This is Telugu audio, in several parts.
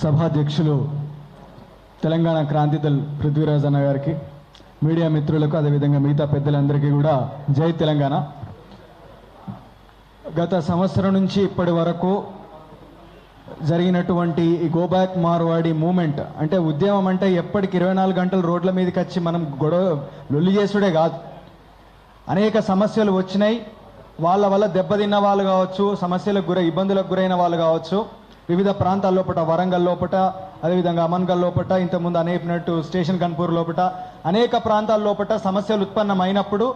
సభాధ్యక్షులు తెలంగాణ క్రాంతిదల్ పృథ్వీరాజ్ అన్న గారికి, మీడియా మిత్రులకు, అదేవిధంగా మిగతా పెద్దలందరికీ కూడా జై తెలంగాణ. గత సంవత్సరం నుంచి ఇప్పటి వరకు జరిగినటువంటి ఈ గో బ్యాక్ మార్వాడి మూమెంట్ అంటే ఉద్యమం అంటే ఎప్పటికి 24 గంటలు రోడ్ల మీదకి వచ్చి మనం లొల్లి చేసుడే కాదు. అనేక సమస్యలు వచ్చినాయి. వాళ్ళ వల్ల దెబ్బతిన్న వాళ్ళు కావచ్చు, సమస్యలకు ఇబ్బందులకు గురైన వాళ్ళు కావచ్చు, వివిధ ప్రాంతాల లోపల, వరంగల్ లోపల, అదేవిధంగా అమన్గల్ లోపల, ఇంతకుముందు అనేకనట్టు స్టేషన్ కన్పూర్ లోపల అనేక ప్రాంతాల లోపల సమస్యలు ఉత్పన్నమైనప్పుడు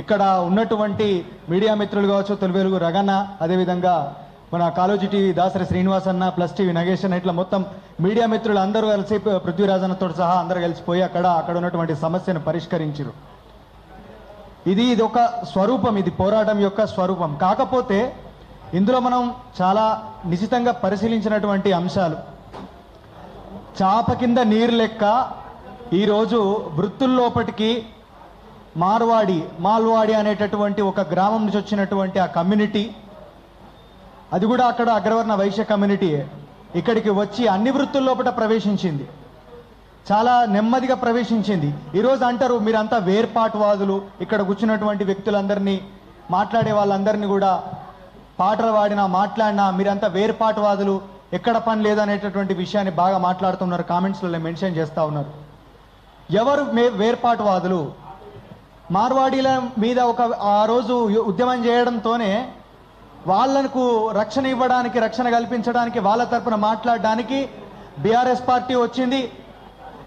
ఇక్కడ ఉన్నటువంటి మీడియా మిత్రులు కావచ్చు, తొలివెలుగు రగన్న, అదేవిధంగా మన కాలోజీ టీవీ దాసరి శ్రీనివాస్ అన్న, ప్లస్ టీవీ నగేష్ అన్న, ఇట్లా మొత్తం మీడియా మిత్రులు అందరూ కలిసి పృథ్వీరాజన్నతో సహా అందరూ కలిసిపోయి అక్కడ ఉన్నటువంటి సమస్యను పరిష్కరించారు. ఇది ఒక స్వరూపం, ఇది పోరాటం యొక్క స్వరూపం. కాకపోతే ఇందులో మనం చాలా నిశితంగా పరిశీలించినటువంటి అంశాలు, చాప కింద నీరు లెక్క ఈరోజు వృత్తుల్లోపటికి మాల్వాడి అనేటటువంటి ఒక గ్రామం నుంచి వచ్చినటువంటి ఆ కమ్యూనిటీ, అది కూడా అక్కడ అగ్రవర్ణ వైశ్య కమ్యూనిటీ ఇక్కడికి వచ్చి అన్ని వృత్తుల్లోపట ప్రవేశించింది. చాలా నెమ్మదిగా ప్రవేశించింది. ఈరోజు అంటారు మీరంతా వేర్పాటువాదులు, ఇక్కడ కూర్చున్నటువంటి వ్యక్తులందరినీ, మాట్లాడే వాళ్ళందరినీ కూడా పాటలు మాట్లాడినా మీరంతా వేర్పాటువాదులు, ఎక్కడ పని లేదనేటటువంటి విషయాన్ని బాగా మాట్లాడుతున్నారు, కామెంట్స్లలో మెన్షన్ చేస్తూ ఉన్నారు. ఎవరు వేర్పాటువాదులు? మార్వాడీల మీద ఆ రోజు ఉద్యమం చేయడంతోనే వాళ్లకు రక్షణ ఇవ్వడానికి, రక్షణ కల్పించడానికి, వాళ్ళ తరపున మాట్లాడడానికి బీఆర్ఎస్ పార్టీ వచ్చింది.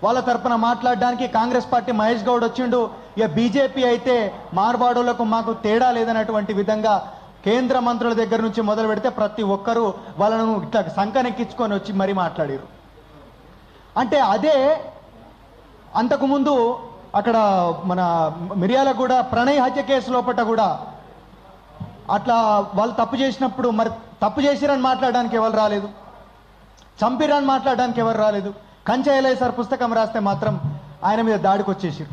వాళ్ళ తరపున మాట్లాడడానికి కాంగ్రెస్ పార్టీ మహేష్ గౌడ్ వచ్చిండు. ఇక బీజేపీ అయితే మార్వాడులకు మాకు తేడా లేదనేటువంటి విధంగా కేంద్ర మంత్రుల దగ్గర నుంచి మొదలు పెడితే ప్రతి ఒక్కరూ వాళ్ళను ఇట్లా సంకనెక్కించుకొని వచ్చి మరీ మాట్లాడారు. అంటే అదే అంతకుముందు అక్కడ మన మిర్యాలగూడ ప్రణయ్ హత్య కేసు లోపల కూడా అట్లా వాళ్ళు తప్పు చేసినప్పుడు మరి తప్పు చేసిరని మాట్లాడడానికి ఎవరు రాలేదు, చంపిరని మాట్లాడడానికి ఎవరు రాలేదు. కంచెయలయ్య సార్ పుస్తకం రాస్తే మాత్రం ఆయన మీద దాడికి వచ్చేసారు.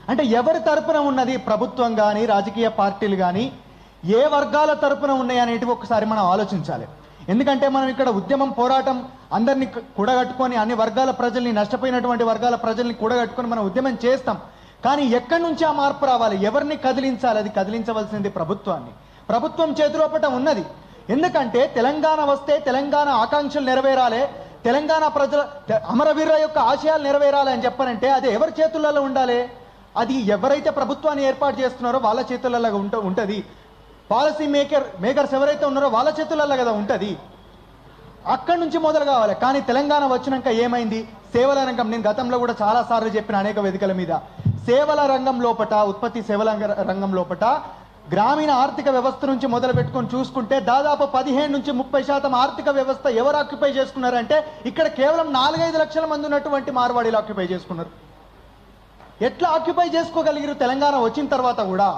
అంటే ఎవరి తరపున ఉన్నది ప్రభుత్వం కానీ, రాజకీయ పార్టీలు కానీ, ఏ వర్గాల తరపున ఉన్నాయి అనేటివి ఒకసారి మనం ఆలోచించాలి. ఎందుకంటే మనం ఇక్కడ ఉద్యమం, పోరాటం అందరినీ కూడగట్టుకొని, అన్ని వర్గాల ప్రజల్ని, నష్టపోయినటువంటి వర్గాల ప్రజల్ని కూడగట్టుకొని మనం ఉద్యమం చేస్తాం. కానీ ఎక్కడి నుంచి ఆ మార్పు రావాలి, ఎవరిని కదిలించాలి? అది కదిలించవలసింది ప్రభుత్వాన్ని. ప్రభుత్వం చేతిలోపట ఉన్నది. ఎందుకంటే తెలంగాణ వస్తే తెలంగాణ ఆకాంక్షలు నెరవేరాలి, తెలంగాణ ప్రజల అమరవీరుల యొక్క ఆశయాలు నెరవేరాలి అని చెప్పనంటే అది ఎవరి చేతులలో ఉండాలి? అది ఎవరైతే ప్రభుత్వాన్ని ఏర్పాటు చేస్తున్నారో వాళ్ళ చేతులలో ఉంటుంది. పాలసీ మేకర్స్ ఎవరైతే ఉన్నారో వాళ్ళ చేతులలో కదా ఉంటుంది. అక్కడి నుంచి మొదలు కావాలి. కానీ తెలంగాణ వచ్చినాక ఏమైంది? సేవల రంగం, నేను గతంలో కూడా చాలాసార్లు చెప్పిన అనేక వేదికల మీద, సేవల రంగం లోపట, ఉత్పత్తి సేవల రంగం లోపట గ్రామీణ ఆర్థిక వ్యవస్థ నుంచి మొదలు పెట్టుకొని చూసుకుంటే దాదాపు 15 నుంచి 30% ఆర్థిక వ్యవస్థ ఎవరు ఆక్యుపై చేసుకున్నారంటే ఇక్కడ కేవలం 4-5 లక్షల మంది ఉన్నటువంటి మార్వాడీలు ఆక్యుపై చేసుకున్నారు. ఎట్లా ఆక్యుపై చేసుకోగలిగారు? తెలంగాణ వచ్చిన తర్వాత కూడా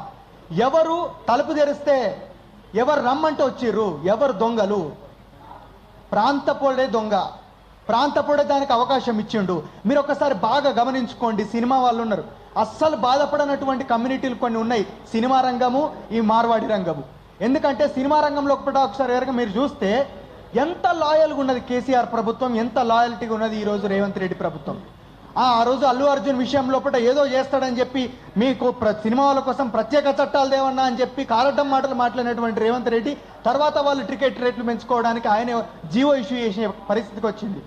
ఎవరు తలుపు తెరిస్తే, ఎవరు రమ్మంటే వచ్చిర్రు, ఎవరు దొంగలు? ప్రాంతపోడే దొంగ, ప్రాంతపోడే దానికి అవకాశం ఇచ్చిండు. మీరు ఒకసారి బాగా గమనించుకోండి. సినిమా వాళ్ళు ఉన్నారు, అస్సలు బాధపడనటువంటి కమ్యూనిటీలు కొన్ని ఉన్నాయి, సినిమా రంగము, ఈ మార్వాడి రంగము. ఎందుకంటే సినిమా రంగంలో ఒకసారి ఎవరికి మీరు చూస్తే ఎంత లాయల్గా ఉన్నది కేసీఆర్ ప్రభుత్వం, ఎంత లాయల్టీగా ఉన్నది ఈరోజు రేవంత్ రెడ్డి ప్రభుత్వం. ఆ రోజు అల్లు అర్జున్ విషయం లోపల ఏదో చేస్తాడని చెప్పి మీకు సినిమా వాళ్ళ కోసం ప్రత్యేక చట్టాలు దేవన్నా అని చెప్పి కారడ్డం మాటలు మాట్లాడినటువంటి రేవంత్ రెడ్డి తర్వాత వాళ్ళు టికెట్ రేట్లు పెంచుకోవడానికి ఆయన జీవో ఇష్యూ చేసే పరిస్థితికి వచ్చింది.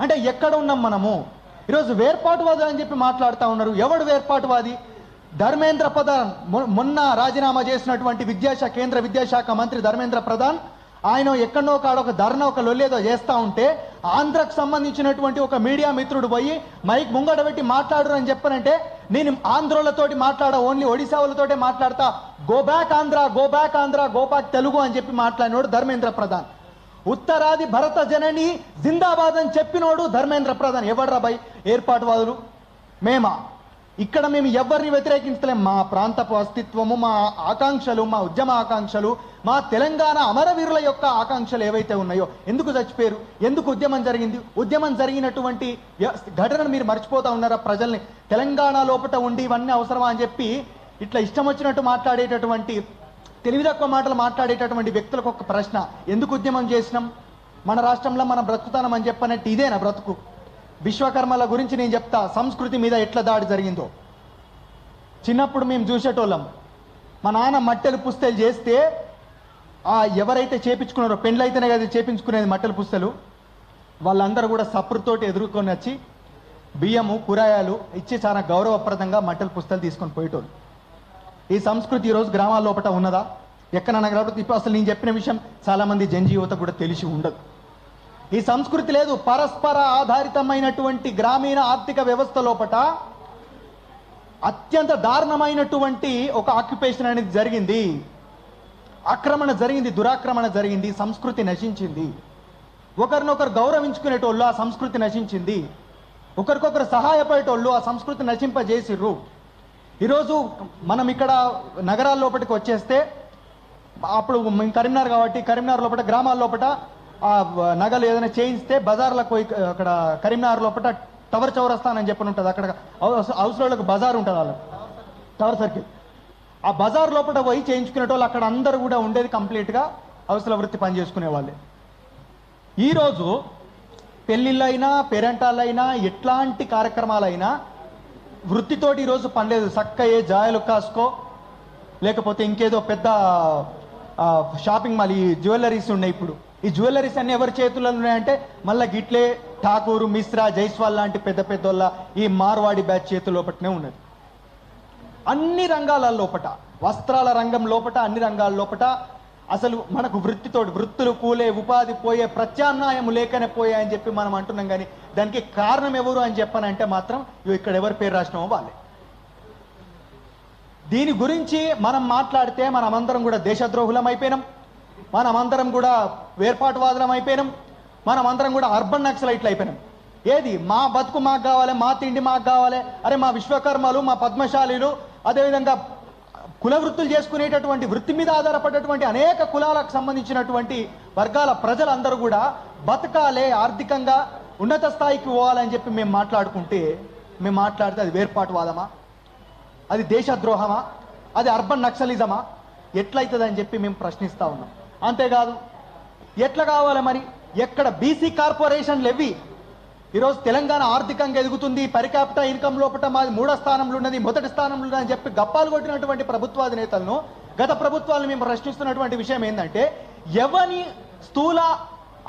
అంటే ఎక్కడ ఉన్నాం మనము? ఈరోజు వేర్పాటువాది అని చెప్పి మాట్లాడుతూ ఉన్నారు. ఎవడు వేర్పాటువాది? ధర్మేంద్ర ప్రధాన్, మొన్న రాజీనామా చేసినటువంటి కేంద్ర విద్యాశాఖ మంత్రి ధర్మేంద్ర ప్రధాన్, ఆయన ఎక్కడో కాడ ఒక ధర్నా, ఒక లొల్లేదో చేస్తూ ఉంటే ఆంధ్రకు సంబంధించినటువంటి ఒక మీడియా మిత్రుడు పోయి మైక్ ముంగడ పెట్టి మాట్లాడరు అని చెప్పనంటే నేను ఆంధ్రులతోటి ఓన్లీ ఒడిశా వాళ్ళతోటే మాట్లాడతా, go back Andhra, go back Andhra, go back Telugu అని చెప్పి మాట్లాడినోడు ధర్మేంద్ర ప్రధాన్. ఉత్తరాది భరత జనని జిందాబాద్ అని చెప్పినోడు ధర్మేంద్ర ప్రధాన్. ఎవడ్రా భయ్ ఏర్పాటువాదులు? మేమా? ఇక్కడ మేము ఎవరిని వ్యతిరేకించలేం. మా ప్రాంతపు అస్తిత్వము, మా ఆకాంక్షలు, మా ఉద్యమ ఆకాంక్షలు, మా తెలంగాణ అమరవీరుల యొక్క ఆకాంక్షలు ఏవైతే ఉన్నాయో, ఎందుకు చచ్చిపోయారు, ఎందుకు ఉద్యమం జరిగింది, ఉద్యమం జరిగినటువంటి ఘటనను మీరు మర్చిపోతా ఉన్నారా? ప్రజల్ని తెలంగాణ లోపల ఉండి ఇవన్నీ అవసరమా అని చెప్పి ఇట్లా ఇష్టం వచ్చినట్టు మాట్లాడేటటువంటి తెలివి తక్కువ మాటలు మాట్లాడేటటువంటి వ్యక్తులకు ఒక ప్రశ్న, ఎందుకు ఉద్యమం చేసినాం? మన రాష్ట్రంలో మనం బ్రతుకుతానం అని చెప్పనట్టు ఇదేనా బ్రతుకు? విశ్వకర్మల గురించి నేను చెప్తా, సంస్కృతి మీద ఎట్లా దాడి జరిగిందో. చిన్నప్పుడు మేము చూసేటోళ్ళం, మా నాన్న మట్టెలు పుస్తలు చేస్తే ఎవరైతే చేపించుకున్నారో, పెండ్లైతేనే కదా చేపించుకునేది మట్టెలు పుస్తలు, వాళ్ళందరూ కూడా సప్రుతోటి ఎదుర్కొని వచ్చి బియ్యము కూరగాయలు ఇచ్చి చాలా గౌరవప్రదంగా మట్టెలు పుస్తలు తీసుకొని పోయేటోళ్ళు. ఈ సంస్కృతి ఈరోజు గ్రామాల లోపల ఉన్నదా? ఎక్కడన్నా కాబట్టి ఇప్పుడు అసలు నేను చెప్పిన విషయం చాలామంది జనజీవత కూడా తెలిసి ఉండదు. ఈ సంస్కృతి లేదు. పరస్పర ఆధారితమైనటువంటి గ్రామీణ ఆర్థిక వ్యవస్థ లోపల అత్యంత దారుణమైనటువంటి ఒక ఆక్యుపేషన్ అనేది జరిగింది. ఆక్రమణ జరిగింది, దురాక్రమణ జరిగింది, సంస్కృతి నశించింది. ఒకరినొకరు గౌరవించుకునేటోళ్ళు, ఆ సంస్కృతి నశించింది. ఒకరికొకరు సహాయపడేటోళ్ళు, ఆ సంస్కృతి నశింపజేసిర్రు. ఈరోజు మనం ఇక్కడ నగరాల లోపలికి వచ్చేస్తే, అప్పుడు మేము కరీంనగర్ కాబట్టి కరీంనగర్ లోపల గ్రామాల లోపల ఆ నగలు ఏదైనా చేయిస్తే బజార్లకు పోయి, అక్కడ కరీంనగర్ లోపల టవర్ చౌరస్తా అని చెప్పని ఉంటుంది, అక్కడ హౌస్లోకి బజార్ ఉంటుంది, వాళ్ళకి టవర్ సర్కిల్. ఆ బజార్ లోపల పోయి చేయించుకునేటోళ్ళు అక్కడ అందరూ కూడా ఉండేది కంప్లీట్గా హౌస్ల వృత్తి పని చేసుకునే వాళ్ళే. ఈరోజు పెళ్ళిళ్ళైనా పేరెంటాలైనా ఎట్లాంటి కార్యక్రమాలైనా వృత్తితోటి ఈరోజు పనిలేదు. చక్కయే జాయలు కాసుకో, లేకపోతే ఇంకేదో పెద్ద షాపింగ్ మాల్, ఈ జ్యువెలరీస్ ఉన్నాయి. ఇప్పుడు ఈ జ్యువెలరీస్ అన్ని ఎవరి చేతుల్లో ఉన్నాయంటే మళ్ళీ గిట్లే ఠాకూర్, మిశ్రా, జైస్వాల్ లాంటి పెద్ద పెద్దోళ్ళ ఈ మార్వాడి బ్యాచ్ చేతుల లోపటనే ఉన్నది. అన్ని రంగాల లోపట, వస్త్రాల రంగం లోపట, అన్ని రంగాల లోపట అసలు మనకు వృత్తులు కూలే, ఉపాధి పోయే, ప్రత్యామ్నాయం లేకనే పోయాయని చెప్పి మనం అంటున్నాం. కానీ దానికి కారణం ఎవరు అని చెప్పనంటే మాత్రం ఇక్కడ ఎవరి పేరు రాసినామో వాళ్ళే. దీని గురించి మనం మాట్లాడితే మనమందరం కూడా దేశద్రోహులం అయిపోయినాం, మనమందరం కూడా వేర్పాటువాదులం అయిపోయినాం, మనమందరం కూడా అర్బన్ నక్సలైట్లు అయిపోయినాం. ఏది మా బతుకు మాకు కావాలి, మా తిండి మాకు కావాలి, అరే మా విశ్వకర్మలు, మా పద్మశాలీలు, అదేవిధంగా కుల వృత్తులు చేసుకునేటటువంటి వృత్తి మీద ఆధారపడేటువంటి అనేక కులాలకు సంబంధించినటువంటి వర్గాల ప్రజలందరూ కూడా బతకాలే, ఆర్థికంగా ఉన్నత స్థాయికి పోవాలని చెప్పి మేము మాట్లాడితే అది వేర్పాటువాదమా, అది దేశద్రోహమా, అది అర్బన్ నక్సలిజమా, ఎట్లయితుందని చెప్పి మేము ప్రశ్నిస్తూ ఉన్నాం. అంతేకాదు ఎట్లా కావాలి మరి? ఎక్కడ బీసీ కార్పొరేషన్లు ఎవి? ఈరోజు తెలంగాణ ఆర్థికంగా ఎదుగుతుంది, పర్ క్యాపిటల్ ఇన్కమ్ లోపల మాది 3వ స్థానంలో ఉన్నది, 1వ స్థానంలో ఉన్నది అని చెప్పి గప్పాలు కొట్టినటువంటి ప్రభుత్వాధినేతలను, గత ప్రభుత్వాలను మేము ప్రశ్నిస్తున్నటువంటి విషయం ఏంటంటే, ఎవని స్థూల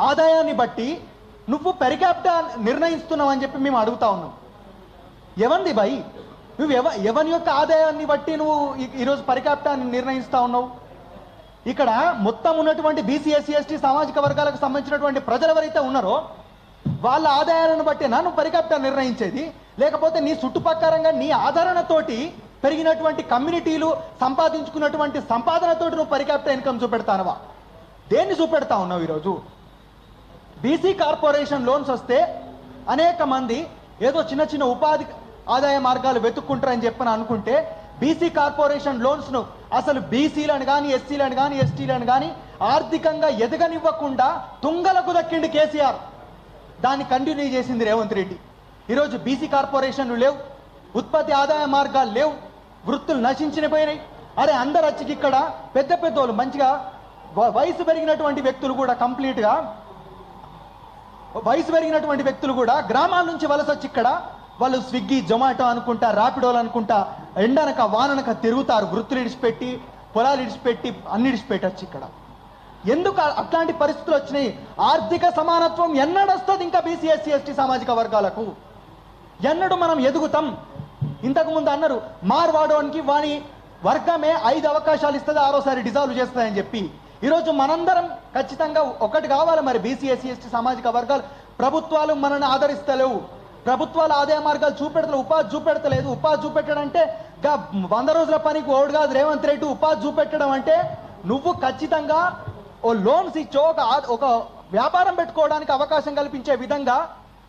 ఆదాయాన్ని బట్టి నువ్వు పర్ క్యాపిటల్ నిర్ణయిస్తున్నావు అని చెప్పి మేము అడుగుతా ఉన్నాం. ఎవంది భయ్? నువ్వు ఎవని యొక్క ఆదాయాన్ని బట్టి నువ్వు ఈరోజు పర్ క్యాపిటల్ నిర్ణయిస్తా ఉన్నావు? ఇక్కడ మొత్తం ఉన్నటువంటి బీసీ, ఎస్సీ, ఎస్టీ సామాజిక వర్గాలకు సంబంధించినటువంటి ప్రజలు ఎవరైతే ఉన్నారో వాళ్ళ ఆదాయాలను బట్టి నువ్వు పర్ క్యాపిటల్ నిర్ణయించేది, లేకపోతే నీ చుట్టుపక్కలంగా నీ ఆదరణతోటి పెరిగినటువంటి కమ్యూనిటీలు సంపాదించుకున్నటువంటి సంపాదనతోటి నువ్వు పర్ క్యాపిటల్ ఇన్కమ్ చూపెడతానవా? దేన్ని చూపెడతా ఉన్నావు? ఈరోజు బీసీ కార్పొరేషన్ లోన్స్ వస్తే అనేక మంది ఏదో చిన్న చిన్న ఉపాధి ఆదాయ మార్గాలు వెతుక్కుంటారని చెప్పని అనుకుంటే, బీసీ కార్పొరేషన్ లోన్స్ను అసలు బీసీలను కానీ, ఎస్సీలను కానీ, ఎస్టీలను కానీ ఆర్థికంగా ఎదగనివ్వకుండా తుంగలకు దక్కిండి కేసీఆర్. దాన్ని కంటిన్యూ చేసింది రేవంత్ రెడ్డి. ఈరోజు బీసీ కార్పొరేషన్లు లేవు, ఉత్పత్తి ఆదాయ మార్గాలు లేవు, వృత్తులు నశించిపోయినాయి. అరే అందరు వచ్చి ఇక్కడ పెద్ద పెద్దోళ్ళు మంచిగా వయసు పెరిగినటువంటి వ్యక్తులు కూడా కంప్లీట్గా గ్రామాల నుంచి వలస వచ్చి ఇక్కడ వాళ్ళు స్విగ్గీ, జొమాటో అనుకుంటా, ర్యాపిడోలు అనుకుంటా ఎండనక వాననక తిరుగుతారు. వృత్తులు ఇడిచిపెట్టి, పొలాలు ఇడిచిపెట్టి, అన్ని ఇడిచిపెట్టచ్చు ఇక్కడ. ఎందుకు అట్లాంటి పరిస్థితులు వచ్చినాయి? ఆర్థిక సమానత్వం ఎన్నడు వస్తుంది ఇంకా బీసీ, ఎస్సీ, ఎస్టీ సామాజిక వర్గాలకు? ఎన్నడు మనం ఎదుగుతాం? ఇంతకుముందు అన్నారు మార్వాడోనికి వాని వర్గమే 5 అవకాశాలు ఇస్తుంది, 6వసారి డిజాల్వ్ చేస్తుందని చెప్పి. ఈరోజు మనందరం ఖచ్చితంగా ఒకటి కావాలి మరి, బీసీ, ఎస్సీ, ఎస్టీ సామాజిక వర్గాలు. ప్రభుత్వాలు మనల్ని ఆదరిస్తలేవు, ప్రభుత్వాల ఆదాయ మార్గాలు చూపెడతలేవు, ఉపాధి చూపెడతలేదు. ఉపాధి చూపెట్టడం అంటే 100 రోజుల పనికి ఓడు కాదు రేవంత్ రెడ్డి. ఉపాధి చూపెట్టడం అంటే నువ్వు ఖచ్చితంగా ఓ లోన్స్ ఇచ్చో, ఒక వ్యాపారం పెట్టుకోవడానికి అవకాశం కల్పించే విధంగా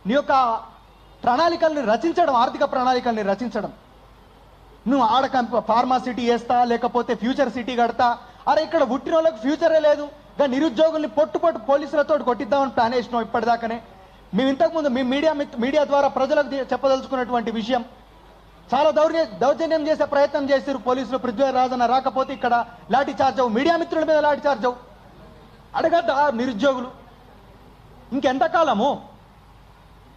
నీ యొక్క ప్రణాళికల్ని రచించడం, ఆర్థిక ప్రణాళికల్ని రచించడం. నువ్వు ఆడ ఫార్మా సిటీ వేస్తా, లేకపోతే ఫ్యూచర్ సిటీ కడతా. అరే ఇక్కడ పుట్టిన వాళ్ళకి ఫ్యూచరే లేదు, ఇంకా నిరుద్యోగుల్ని పొట్టు పోలీసులతో కొట్టిద్దామని ప్లాన్ వేసినాం ఇప్పటిదాకానే. మేము ఇంతకుముందు మీ మీడియా ద్వారా ప్రజలకు చెప్పదలుచుకున్నటువంటి విషయం, చాలా దౌర్జన్యం చేసే ప్రయత్నం చేశారు పోలీసులు. పృథ్వీరాజన్న రాకపోతే ఇక్కడ లాఠీ చార్జ్ అవు, మీడియా మిత్రుల మీద లాఠీ చార్జ్ అవు. అడగద్దా నిరుద్యోగులు?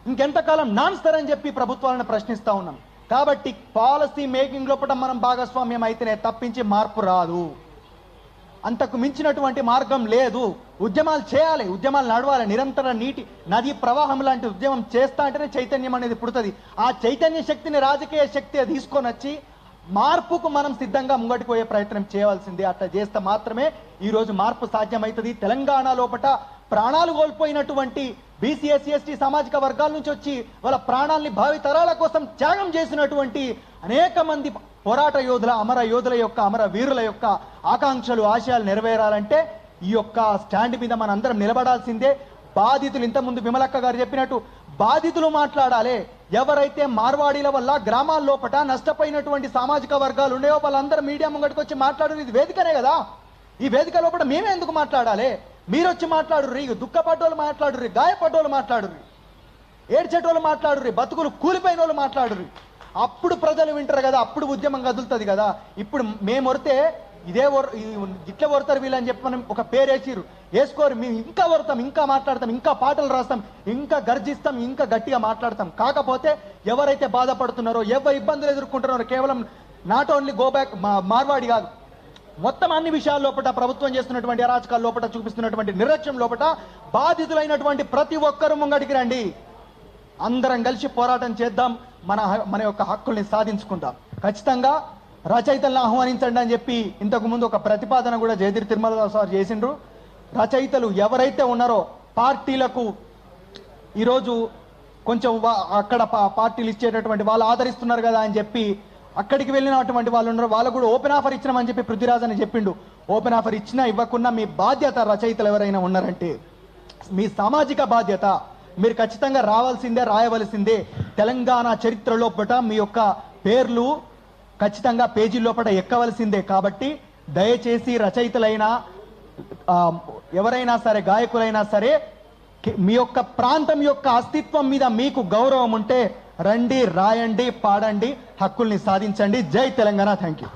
ఇంకెంతకాలం నాన్స్తారని చెప్పి ప్రభుత్వాలను ప్రశ్నిస్తా ఉన్నాం. కాబట్టి పాలసీ మేకింగ్ లోపల మనం భాగస్వామ్యం అయితేనే తప్పించి మార్పు రాదు. అంతకు మించినటువంటి మార్గం లేదు. ఉద్యమాలు చేయాలి, ఉద్యమాలు నడవాలి. నిరంతర నీటి నదీ ప్రవాహం లాంటి ఉద్యమం చేస్తా అంటేనే చైతన్యం అనేది పుడుతుంది. ఆ చైతన్య శక్తిని రాజకీయ శక్తి తీసుకొని వచ్చి మార్పుకు మనం సిద్ధంగా ముంగటికి పోయే ప్రయత్నం చేయవలసింది. అట్లా చేస్తే మాత్రమే ఈరోజు మార్పు సాధ్యమవుతుంది. తెలంగాణ లోపల ప్రాణాలు కోల్పోయినటువంటి బీసీ ఎస్సీ ఎస్టీ సామాజిక వర్గాల నుంచి వచ్చి వాళ్ళ ప్రాణాలని భావి తరాల కోసం త్యాగం చేసినటువంటి అనేక మంది పోరాట యోధుల, అమర యోధుల యొక్క, అమర వీరుల యొక్క ఆకాంక్షలు, ఆశయాలు నెరవేరాలంటే ఈ యొక్క స్టాండ్ మీద మన అందరం నిలబడాల్సిందే. బాధితులు, ఇంతకుముందు విమలక్క గారు చెప్పినట్టు బాధితులు మాట్లాడాలి. ఎవరైతే మార్వాడీల వల్ల గ్రామాల లోపల నష్టపోయినటువంటి సామాజిక వర్గాలు ఉన్నాయో వాళ్ళందరూ మీడియా ముంగటికి వచ్చి మాట్లాడు. ఇది వేదికనే కదా. ఈ వేదిక లోపల మేమే ఎందుకు మాట్లాడాలి? మీరు వచ్చి మాట్లాడుర్రి, దుఃఖపడ్డోళ్ళు మాట్లాడుర్రి, గాయపడ్డోళ్ళు మాట్లాడుర్రి, ఏడ్చేటోళ్ళు మాట్లాడుర్రి, బతుకులు కూలిపోయిన వాళ్ళు మాట్లాడుర్రి. అప్పుడు ప్రజలు వింటారు కదా, అప్పుడు ఉద్యమం కదులుతుంది కదా. ఇప్పుడు మేము వరితే ఇట్లా వరుతారు వీళ్ళని చెప్పి మనం ఒక పేరు వేసిరు, వేసుకోరు. మేము ఇంకా వరుతాం, ఇంకా మాట్లాడతాం, ఇంకా పాటలు రాస్తాం, ఇంకా గర్జిస్తాం, ఇంకా గట్టిగా మాట్లాడతాం. కాకపోతే ఎవరైతే బాధపడుతున్నారో, ఎవరు ఇబ్బందులు ఎదుర్కొంటున్నారో, కేవలం not only go back Marwadi కాదు, మొత్తం అన్ని విషయాల లోపల ప్రభుత్వం చేస్తున్నటువంటి అరాచకాల లోపల, చూపిస్తున్నటువంటి నిర్లక్ష్యం లోపల బాధితులైనటువంటి ప్రతి ఒక్కరూ ముంగడికి రండి. అందరం కలిసి పోరాటం చేద్దాం, మన యొక్క హక్కుల్ని సాధించుకుందాం. ఖచ్చితంగా రచయితలను ఆహ్వానించండి అని చెప్పి ఇంతకు ముందు ఒక ప్రతిపాదన కూడా జయదీర్ తిరుమల సార్ చేసిండ్రు. రచయితలు ఎవరైతే ఉన్నారో పార్టీలకు ఈరోజు కొంచెం అక్కడ పార్టీలు ఇచ్చేటటువంటి వాళ్ళు ఆదరిస్తున్నారు కదా అని చెప్పి అక్కడికి వెళ్ళినటువంటి వాళ్ళు ఉన్నారు. వాళ్ళకు కూడా ఓపెన్ ఆఫర్ ఇచ్చినామని చెప్పి పృథ్వీరాజ్ అని చెప్పిండు. ఓపెన్ ఆఫర్ ఇచ్చినా ఇవ్వకున్నా మీ బాధ్యత, రచయితలు ఎవరైనా ఉన్నారంటే మీ సామాజిక బాధ్యత, మీరు ఖచ్చితంగా రావాల్సిందే, రాయవలసిందే. తెలంగాణ చరిత్ర లోపట మీ యొక్క పేర్లు ఖచ్చితంగా పేజీ లోపల ఎక్కవలసిందే. కాబట్టి దయచేసి రచయితలైనా ఎవరైనా సరే, గాయకులైనా సరే, మీ యొక్క ప్రాంతం యొక్క అస్తిత్వం మీద మీకు గౌరవం ఉంటే రండి, రాయండి, పాడండి, హక్కుల్ని సాధించండి. జై తెలంగాణ. Thank you.